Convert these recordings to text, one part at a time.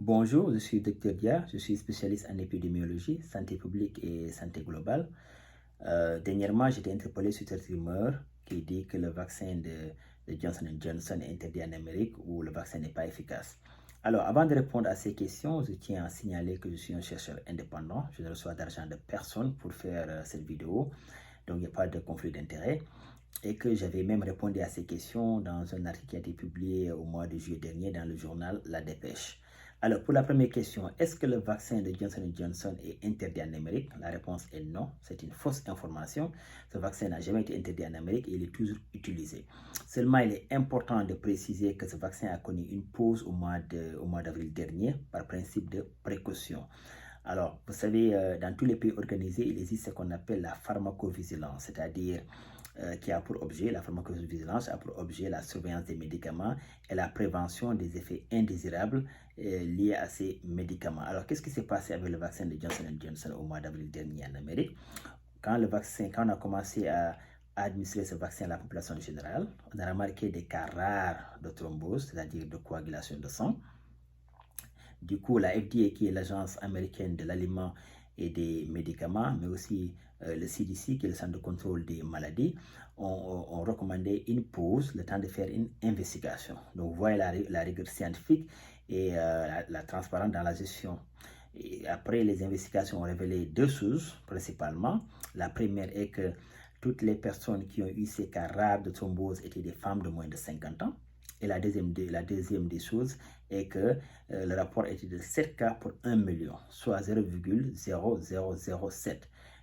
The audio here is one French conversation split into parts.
Bonjour, je suis Dr Dia, je suis spécialiste en épidémiologie, santé publique et santé globale. Dernièrement, j'ai été interpellé sur cette rumeur qui dit que le vaccin de Johnson Johnson est interdit en Amérique ou le vaccin n'est pas efficace. Alors, avant de répondre à ces questions, je tiens à signaler que je suis un chercheur indépendant. Je ne reçois d'argent de personne pour faire cette vidéo, donc il n'y a pas de conflit d'intérêt. Et que j'avais même répondu à ces questions dans un article qui a été publié au mois de juillet dernier dans le journal La Dépêche. Alors, pour la première question, est-ce que le vaccin de Johnson Johnson est interdit en Amérique? La réponse est non, c'est une fausse information. Ce vaccin n'a jamais été interdit en Amérique et il est toujours utilisé. Seulement, il est important de préciser que ce vaccin a connu une pause au mois d'avril dernier par principe de précaution. Alors, vous savez, dans tous les pays organisés, il existe ce qu'on appelle la pharmacovigilance, c'est-à-dire qui a pour objet, la pharmacovigilance a pour objet la surveillance des médicaments et la prévention des effets indésirables liés à ces médicaments. Alors, qu'est-ce qui s'est passé avec le vaccin de Johnson Johnson au mois d'avril dernier en Amérique? Quand on a commencé à administrer ce vaccin à la population générale, on a remarqué des cas rares de thrombose, c'est-à-dire de coagulation de sang. Du coup, la FDA, qui est l'agence américaine de l'aliment et des médicaments, mais aussi le CDC, qui est le centre de contrôle des maladies, ont recommandé une pause, le temps de faire une investigation. Donc, vous voyez la rigueur scientifique et la transparence dans la gestion. Et après, les investigations ont révélé deux choses, principalement. La première est que toutes les personnes qui ont eu ces cas rares de thrombose étaient des femmes de moins de 50 ans. Et la deuxième des choses est que le rapport était de 7 cas pour 1 million, soit 0,0007.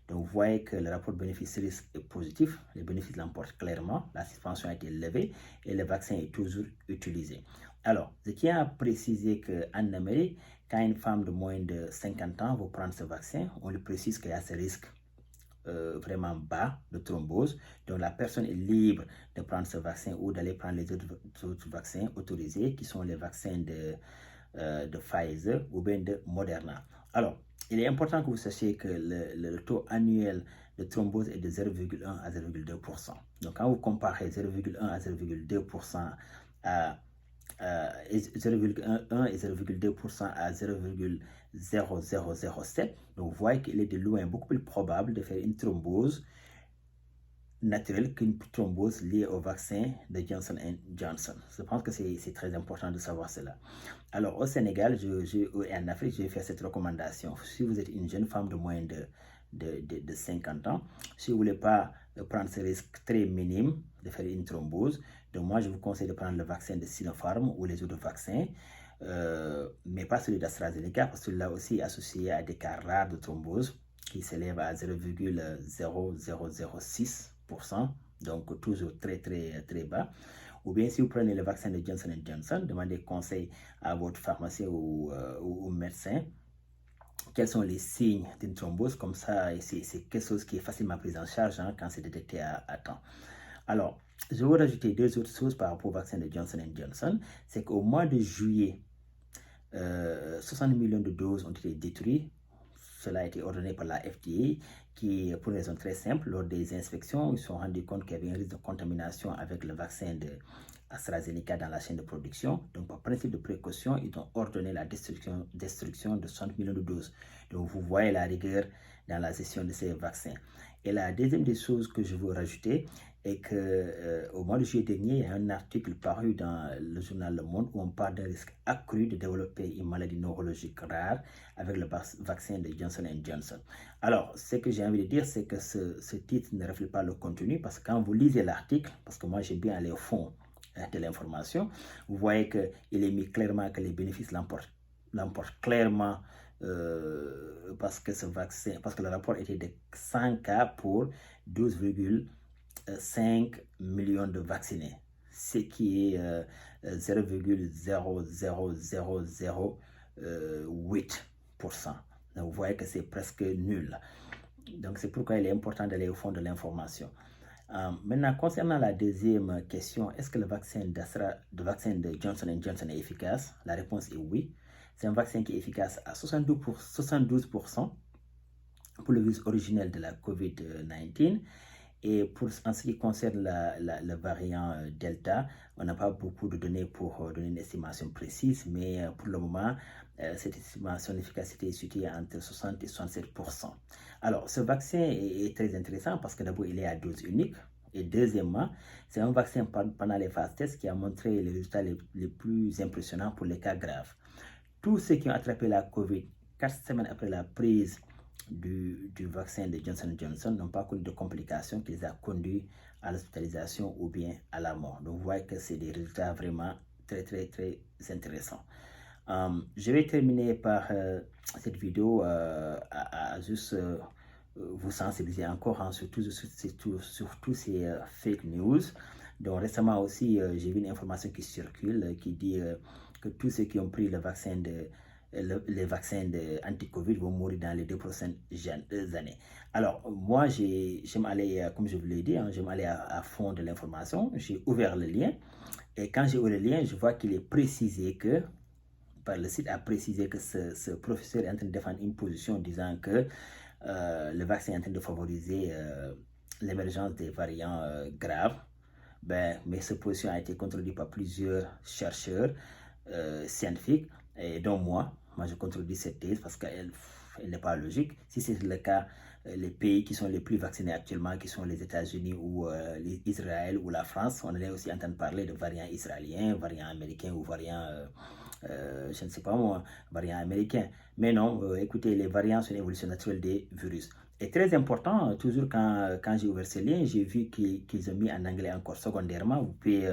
Donc vous voyez que le rapport bénéfice-risque est positif, les bénéfices l'emportent clairement, la suspension a été levée et le vaccin est toujours utilisé. Alors, je tiens à préciser qu'en Amérique, quand une femme de moins de 50 ans veut prendre ce vaccin, on lui précise qu'il y a ce risque vraiment bas de thrombose. Donc la personne est libre de prendre ce vaccin ou d'aller prendre les autres vaccins autorisés qui sont les vaccins de Pfizer ou bien de Moderna. Alors, il est important que vous sachiez que le taux annuel de thrombose est de 0,1 à 0,2%. Donc quand vous comparez 0,1 à 0,2% à 0,1 et 0,2% à 0,0007. Donc, vous voyez qu'il est de loin beaucoup plus probable de faire une thrombose naturelle qu'une thrombose liée au vaccin de Johnson Johnson. Je pense que c'est très important de savoir cela. Alors, au Sénégal et en Afrique, je vais faire cette recommandation. Si vous êtes une jeune femme de moins de 50 ans, si vous ne voulez pas prendre ce risque très minime de faire une thrombose, donc moi je vous conseille de prendre le vaccin de Sinopharm ou les autres vaccins, mais pas celui d'AstraZeneca, parce que celui-là aussi est associé à des cas rares de thrombose qui s'élèvent à 0,0006%, donc toujours très bas. Ou bien si vous prenez le vaccin de Johnson Johnson, demandez conseil à votre pharmacien ou au médecin. Quels sont les signes d'une thrombose? Comme ça, c'est quelque chose qui est facilement pris en charge quand c'est détecté à temps. Alors, je vais rajouter deux autres choses par rapport au vaccin de Johnson Johnson. C'est qu'au mois de juillet, 60 millions de doses ont été détruites. Cela a été ordonné par la FDA qui, pour une raison très simple, lors des inspections, ils se sont rendus compte qu'il y avait un risque de contamination avec le vaccin de AstraZeneca dans la chaîne de production. Donc, par principe de précaution, ils ont ordonné la destruction de 60 millions de doses. Donc, vous voyez la rigueur dans la gestion de ces vaccins. Et la deuxième des choses que je veux rajouter est qu'au mois de juillet dernier, il y a un article paru dans le journal Le Monde où on parle d'un risque accru de développer une maladie neurologique rare avec le vaccin de Johnson Johnson. Alors, ce que j'ai envie de dire, c'est que ce titre ne reflète pas le contenu, parce que quand vous lisez l'article, parce que moi j'ai bien allé au fond de l'information, vous voyez qu'il est mis clairement que les bénéfices l'emportent clairement, parce que le rapport était de 100 cas pour 12,5 millions de vaccinés, ce qui est 0,00008%. Donc vous voyez que c'est presque nul. Donc c'est pourquoi il est important d'aller au fond de l'information. Maintenant, concernant la deuxième question, est-ce que le vaccin de Johnson Johnson est efficace? La réponse est oui. C'est un vaccin qui est efficace à 72% pour le virus originel de la COVID-19 Et en ce qui concerne le variant Delta, on n'a pas beaucoup de données pour donner une estimation précise, mais pour le moment, cette estimation d'efficacité est située entre 60 et 67%. Alors, ce vaccin est très intéressant parce que d'abord, il est à dose unique. Et deuxièmement, c'est un vaccin pendant les phases tests qui a montré les résultats les plus impressionnants pour les cas graves. Tous ceux qui ont attrapé la COVID 4 semaines après la prise du vaccin de Johnson Johnson n'ont pas connu de complications qui les a conduits à l'hospitalisation ou bien à la mort. Donc, vous voyez que c'est des résultats vraiment très, très, très intéressants. Je vais terminer par cette vidéo à juste vous sensibiliser encore sur tous ces fake news. Donc récemment aussi, j'ai vu une information qui circule qui dit que tous ceux qui ont pris le vaccin anti-Covid vont mourir dans les 2 prochaines années. Alors, moi, j'aime aller, comme je vous l'ai dit, j'aime aller à fond de l'information. J'ai ouvert le lien et quand j'ai ouvert le lien, je vois qu'il est précisé que par le site a précisé que ce professeur est en train de défendre une position disant que le vaccin est en train de favoriser l'émergence des variants graves. Mais cette position a été contredite par plusieurs chercheurs scientifiques, et dont moi je contredis cette thèse parce qu'elle n'est pas logique. Si c'est le cas, les pays qui sont les plus vaccinés actuellement, qui sont les États-Unis ou Israël ou la France, on allait aussi entendre parler de variants israéliens, variants américains ou variants, je ne sais pas moi, variants américains. Mais non, écoutez, les variants sont une évolution naturelle des virus. Et très important, toujours quand j'ai ouvert ce lien, j'ai vu qu'ils ont mis en anglais encore secondairement. Vous pouvez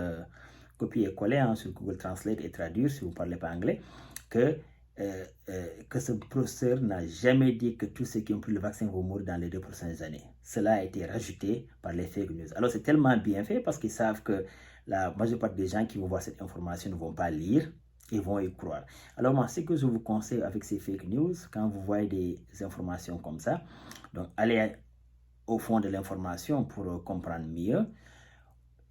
copier et coller sur Google Translate et traduire si vous ne parlez pas anglais, que ce professeur n'a jamais dit que tous ceux qui ont pris le vaccin vont mourir dans les 2 prochaines années. Cela a été rajouté par les fake news. Alors c'est tellement bien fait parce qu'ils savent que la majeure partie des gens qui vont voir cette information ne vont pas lire et vont y croire. Alors moi, ce que je vous conseille avec ces fake news, quand vous voyez des informations comme ça, donc allez au fond de l'information pour comprendre mieux.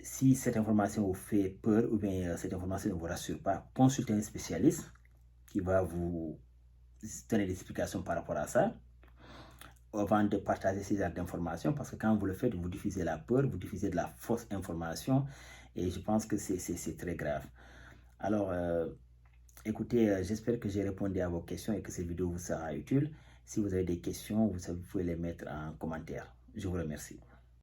Si cette information vous fait peur ou bien cette information ne vous rassure pas, consultez un spécialiste qui va vous donner des explications par rapport à ça avant de partager ces genres d'informations, parce que quand vous le faites, vous diffusez la peur, vous diffusez de la fausse information et je pense que c'est très grave. Alors, écoutez, j'espère que j'ai répondu à vos questions et que cette vidéo vous sera utile. Si vous avez des questions, vous pouvez les mettre en commentaire. Je vous remercie.